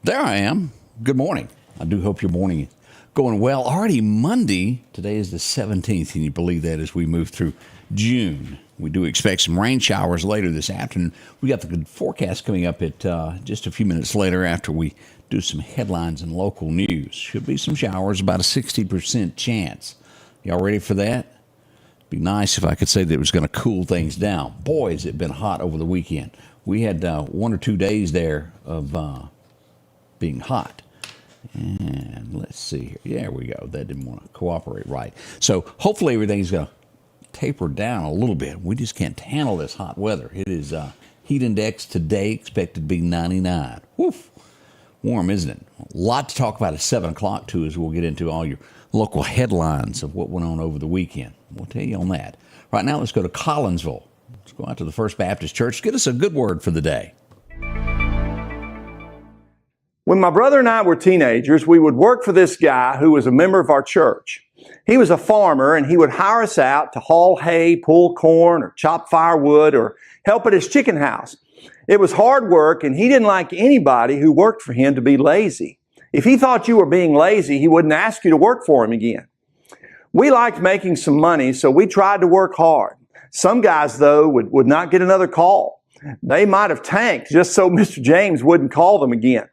There I am. Good morning. I do hope your morning is going well. Already Monday. Today is the 17th. Can you believe that as we move through June? We do expect some rain showers later this afternoon. We got the good forecast coming up at just a few minutes later after we do some headlines and local news. Should be some showers, about a 60% chance. Y'all ready for that? Be nice if I could say that it was going to cool things down. Boy, has it been hot over the weekend. We had 1 or 2 days there of being hot. And let's see here. There we go. That didn't want to cooperate right. So hopefully everything's going to taper down a little bit. We just can't handle this hot weather. It is heat index today expected to be 99. Woof. Warm, isn't it? A lot to talk about at 7 o'clock, too, as we'll get into all your local headlines of what went on over the weekend. We'll tell you on that. Right now, let's go to Collinsville. Let's go out to the First Baptist Church. Get us a good word for the day. When my brother and I were teenagers, we would work for this guy who was a member of our church. He was a farmer, and he would hire us out to haul hay, pull corn, or chop firewood, or help at his chicken house. It was hard work, and he didn't like anybody who worked for him to be lazy. If he thought you were being lazy, he wouldn't ask you to work for him again. We liked making some money, so we tried to work hard. Some guys, though, would not get another call. They might have tanked just so Mr. James wouldn't call them again.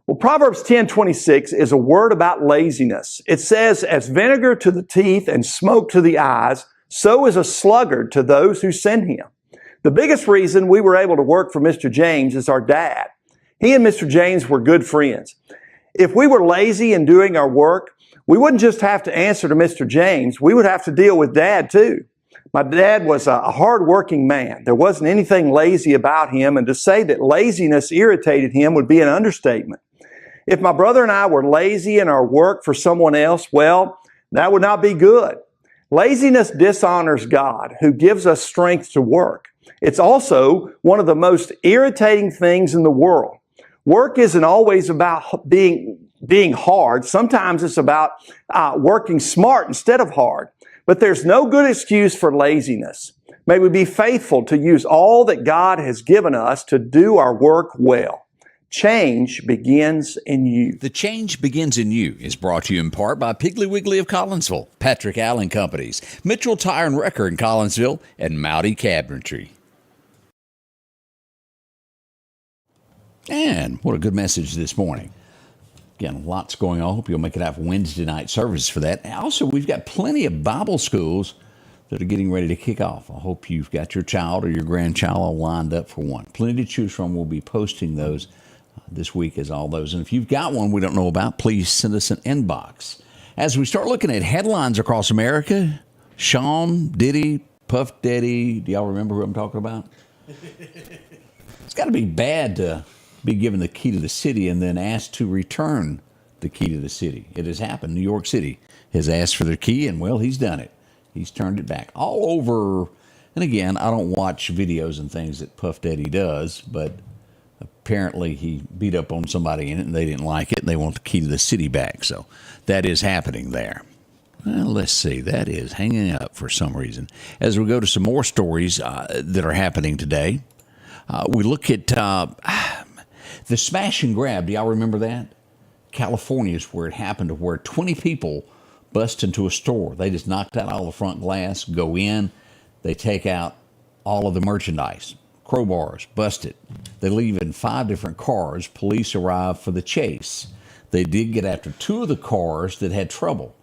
Well, Proverbs 10:26 is a word about laziness. It says, as vinegar to the teeth and smoke to the eyes, so is a sluggard to those who send him. The biggest reason we were able to work for Mr. James is our dad. He and Mr. James were good friends. If we were lazy in doing our work, we wouldn't just have to answer to Mr. James, we would have to deal with Dad too. My dad was a hard-working man. There wasn't anything lazy about him, and to say that laziness irritated him would be an understatement. If my brother and I were lazy in our work for someone else, well, that would not be good. Laziness dishonors God, who gives us strength to work. It's also one of the most irritating things in the world. Work isn't always about being hard. Sometimes it's about working smart instead of hard. But there's no good excuse for laziness. May we be faithful to use all that God has given us to do our work well. Change begins in you. The Change Begins in You is brought to you in part by Piggly Wiggly of Collinsville, Patrick Allen Companies, Mitchell Tire and Wrecker in Collinsville, and Mowdy Cabinetry. And what a good message this morning. Again, lots going on. I hope you'll make it out for Wednesday night service for that. And also, we've got plenty of Bible schools that are getting ready to kick off. I hope you've got your child or your grandchild all lined up for one. Plenty to choose from. We'll be posting those this week as all those. And if you've got one we don't know about, please send us an inbox. As we start looking at headlines across America, Sean, Diddy, Puff Daddy, do y'all remember who I'm talking about? It's got to be bad to be given the key to the city and then asked to return the key to the city. It has happened. New York City has asked for their key, and, well, he's done it. He's turned it back. All over, and again, I don't watch videos and things that Puff Daddy does, but apparently he beat up on somebody in it, and they didn't like it, and they want the key to the city back. So that is happening there. Well, let's see. That is hanging up for some reason. As we go to some more stories that are happening today, we look at the smash and grab. Do y'all remember that? California is where it happened, where 20 people bust into a store. They just knocked out all the front glass, go in, they take out all of the merchandise, crowbars, bust it. They leave in 5 different cars. Police arrive for the chase. They did get after 2 of the cars that had trouble.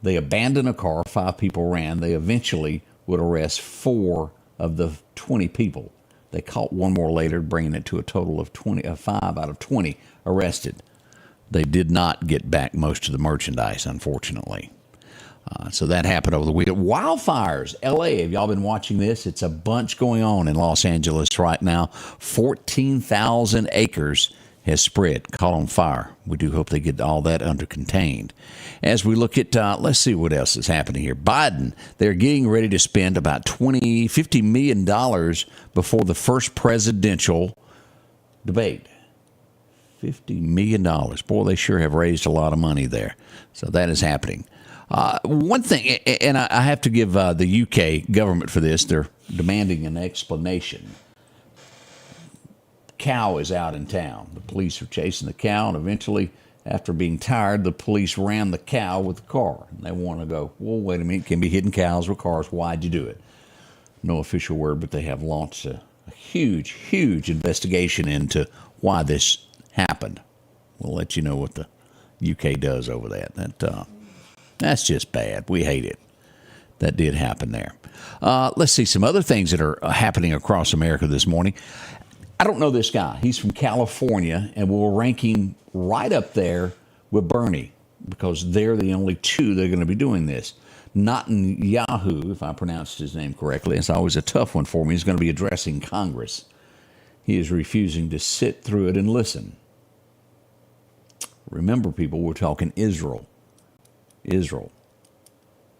They abandoned a car, 5 people ran. They eventually would arrest 4 of the 20 people. They caught 1 more later, bringing it to a total of 5 out of 20 arrested. They did not get back most of the merchandise, unfortunately. So that happened over the weekend. Wildfires, L.A., have y'all been watching this? It's a bunch going on in Los Angeles right now. 14,000 acres has spread, caught on fire. We do hope they get all that under contained. As we look at, let's see what else is happening here. Biden, they're getting ready to spend about $50 million before the first presidential debate. $50 million. Boy, they sure have raised a lot of money there. So that is happening. One thing, and I have to give the UK government for this, they're demanding an explanation. cow is out in town. The police are chasing the cow, and eventually, after being tired, the police ran the cow with the car. And they want to go, well, wait a minute, can be hitting cows with cars. Why'd you do it? No official word, but they have launched a huge, huge investigation into why this happened. We'll let you know what the UK does over that. That's just bad. We hate it. That did happen there. Let's see some other things that are happening across America this morning. I don't know this guy. He's from California, and we'll rank him right up there with Bernie because they're the only two that are going to be doing this. Netanyahu, if I pronounced his name correctly, it's always a tough one for me, is going to be addressing Congress. He is refusing to sit through it and listen. Remember, people, we're talking Israel. Israel.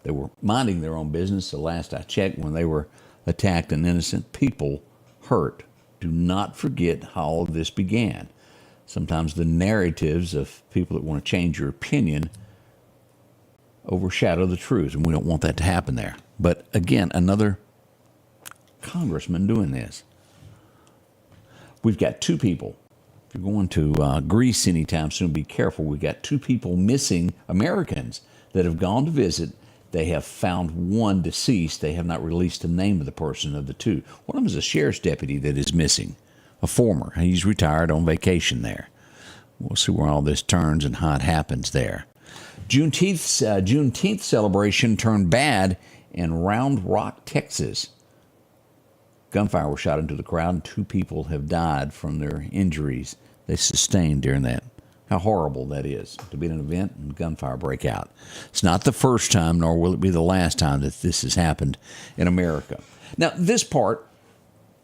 They were minding their own business. The last I checked, when they were attacked and innocent people hurt. Do not forget how all of this began. Sometimes the narratives of people that want to change your opinion overshadow the truth, and we don't want that to happen there. But again, another congressman doing this. We've got two people. If you're going to Greece anytime soon, be careful. We've got two people missing, Americans, that have gone to visit. They have found one deceased. They have not released the name of the person of the two. One of them is a sheriff's deputy that is missing, a former. He's retired on vacation there. We'll see where all this turns and how it happens there. Juneteenth celebration turned bad in Round Rock, Texas. Gunfire was shot into the crowd, and two people have died from their injuries they sustained during that. How horrible that is, to be at an event and gunfire break out. It's not the first time, nor will it be the last time that this has happened in America. Now, this part,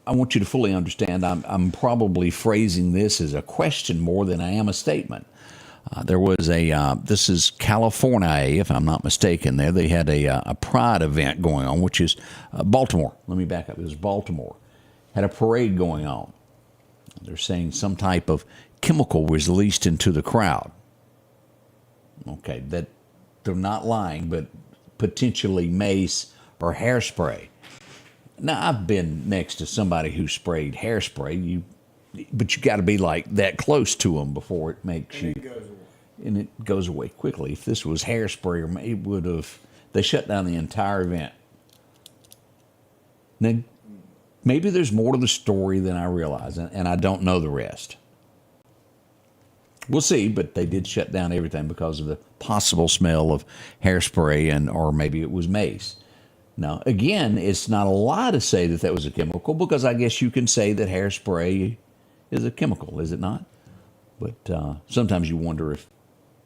I want you to fully understand. I'm probably phrasing this as a question more than I am a statement. There was this is California, if I'm not mistaken, there. They had a pride event going on, which is Baltimore. Let me back up. It was Baltimore. Had a parade going on. They're saying some type of chemical was released into the crowd. Okay, that they're not lying, but potentially mace or hairspray. Now, I've been next to somebody who sprayed hairspray, but you got to be like that close to them before it makes you. And it goes away quickly. If this was hairspray, it would have. They shut down the entire event. Now, maybe there's more to the story than I realize, and I don't know the rest. We'll see, but they did shut down everything because of the possible smell of hairspray, or maybe it was mace. Now, again, it's not a lie to say that was a chemical, because I guess you can say that hairspray is a chemical, is it not? But sometimes you wonder if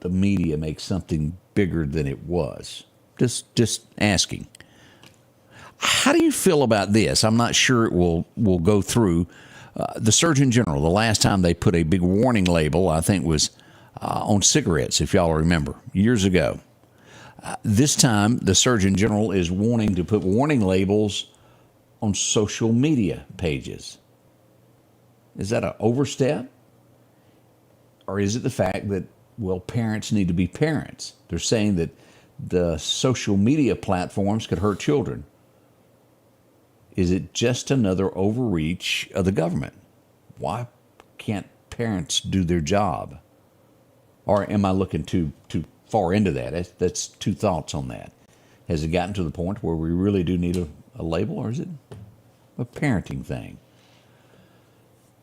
the media makes something bigger than it was. Just asking. How do you feel about this? I'm not sure it will go through. The Surgeon General, the last time they put a big warning label, I think was on cigarettes, if y'all remember, years ago. This time, the Surgeon General is wanting to put warning labels on social media pages. Is that an overstep? Or is it the fact that, well, parents need to be parents? They're saying that the social media platforms could hurt children. Is it just another overreach of the government? Why can't parents do their job? Or am I looking too far into that? That's two thoughts on that. Has it gotten to the point where we really do need a label, or is it a parenting thing?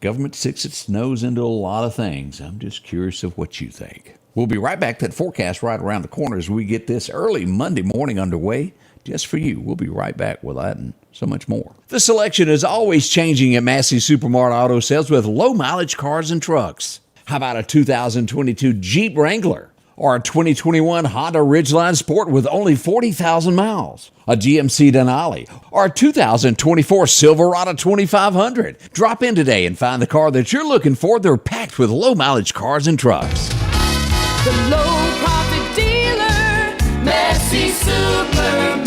Government sticks its nose into a lot of things. I'm just curious of what you think. We'll be right back. That forecast right around the corner as we get this early Monday morning underway just for you. We'll be right back with that and so much more. The selection is always changing at Massey Supermart Auto Sales with low-mileage cars and trucks. How about a 2022 Jeep Wrangler? Or a 2021 Honda Ridgeline Sport with only 40,000 miles, a GMC Denali, or a 2024 Silverado 2500. Drop in today and find the car that you're looking for. They're packed with low-mileage cars and trucks. The low-profit dealer, Massey Supermart.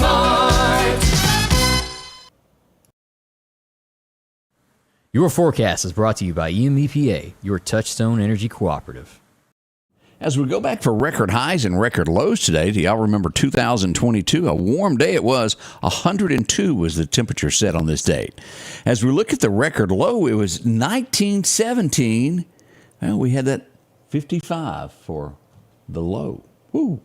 Your forecast is brought to you by EMEPA, your Touchstone Energy Cooperative. As we go back for record highs and record lows today, do y'all remember 2022? A warm day it was. 102 was the temperature set on this date. As we look at the record low, it was 1917. Well, we had that 55 for the low. Woo.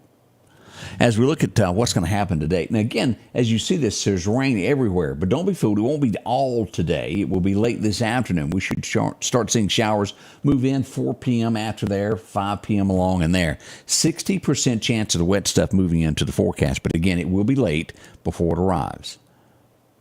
As we look at what's going to happen today. Now, again, as you see this, there's rain everywhere. But don't be fooled. It won't be all today. It will be late this afternoon. We should start seeing showers move in 4 p.m. after there, 5 p.m. along in there. 60% chance of the wet stuff moving into the forecast. But, again, it will be late before it arrives.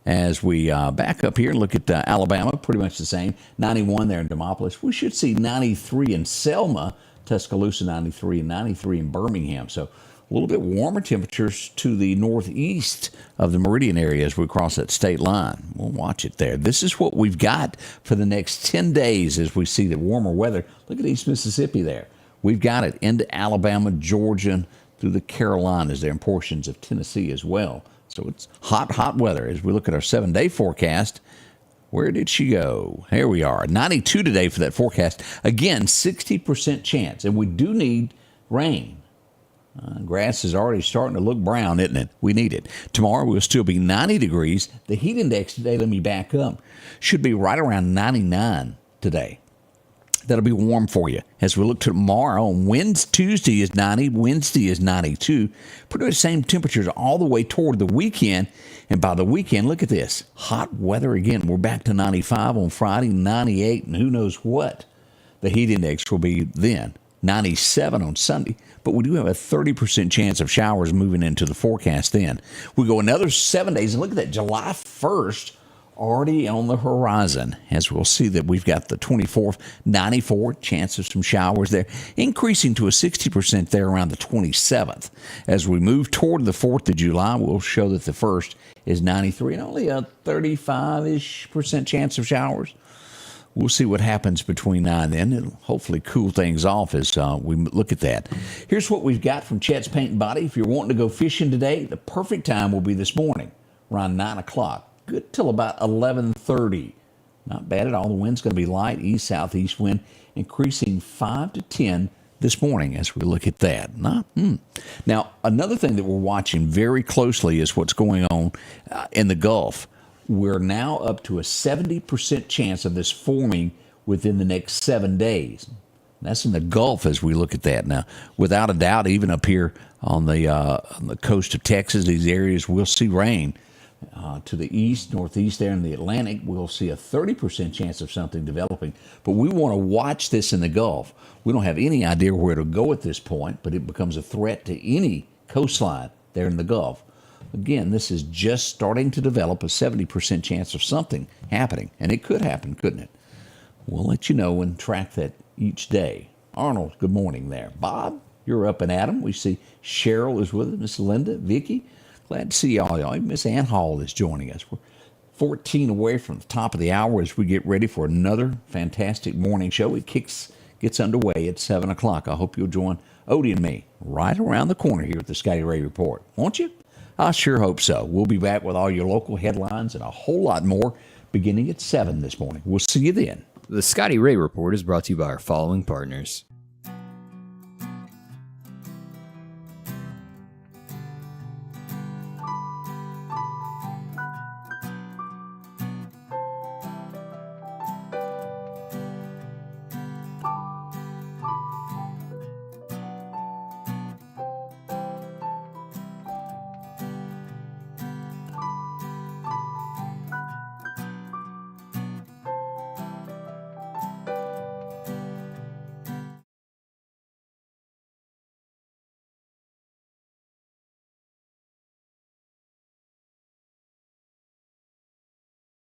As we back up here and look at Alabama, pretty much the same. 91 there in Demopolis. We should see 93 in Selma, Tuscaloosa 93, and 93 in Birmingham. So, a little bit warmer temperatures to the northeast of the Meridian area as we cross that state line. We'll watch it there. This is what we've got for the next 10 days as we see the warmer weather. Look at East Mississippi there. We've got it into Alabama, Georgia, through the Carolinas there, and portions of Tennessee as well. So it's hot, hot weather. As we look at our 7-day forecast, where did she go? Here we are. 92 today for that forecast. Again, 60% chance. And we do need rain. Grass is already starting to look brown, isn't it? We need it. Tomorrow will still be 90 degrees. The heat index today, let me back up, should be right around 99 today. That'll be warm for you. As we look to tomorrow, Tuesday is 90, Wednesday is 92. Pretty much the same temperatures all the way toward the weekend. And by the weekend, look at this. Hot weather again. We're back to 95 on Friday, 98, and who knows what the heat index will be then. 97 on Sunday, but we do have a 30% chance of showers moving into the forecast then. We go another 7 days, and look at that, July 1st already on the horizon, as we'll see that we've got the 24th, 94 chance of some showers there, increasing to a 60% there around the 27th. As we move toward the 4th of July, we'll show that the 1st is 93 and only a 35-ish% chance of showers. We'll see what happens between now and then. It'll hopefully cool things off as we look at that. Here's what we've got from Chet's Paint and Body. If you're wanting to go fishing today, the perfect time will be this morning, around 9 o'clock. Good till about 11:30. Not bad at all. The wind's going to be light, east-southeast wind, increasing 5 to 10 this morning as we look at that. Now, another thing that we're watching very closely is what's going on in the Gulf. We're now up to a 70% chance of this forming within the next 7 days. That's in the Gulf as we look at that. Now, without a doubt, even up here on the coast of Texas, these areas will see rain. To the east, northeast there in the Atlantic, we'll see a 30% chance of something developing. But we want to watch this in the Gulf. We don't have any idea where it'll go at this point, but it becomes a threat to any coastline there in the Gulf. Again, this is just starting to develop, a 70% chance of something happening. And it could happen, couldn't it? We'll let you know and track that each day. Arnold, good morning there. Bob, you're up and at 'em. We see Cheryl is with us, Miss Linda, Vicki. Glad to see y'all. Miss Ann Hall is joining us. We're 14 away from the top of the hour as we get ready for another fantastic morning show. It gets underway at 7 o'clock. I hope you'll join Odie and me right around the corner here at the Scotty Ray Report. Won't you? I sure hope so. We'll be back with all your local headlines and a whole lot more beginning at 7 this morning. We'll see you then. The Scotty Ray Report is brought to you by our following partners.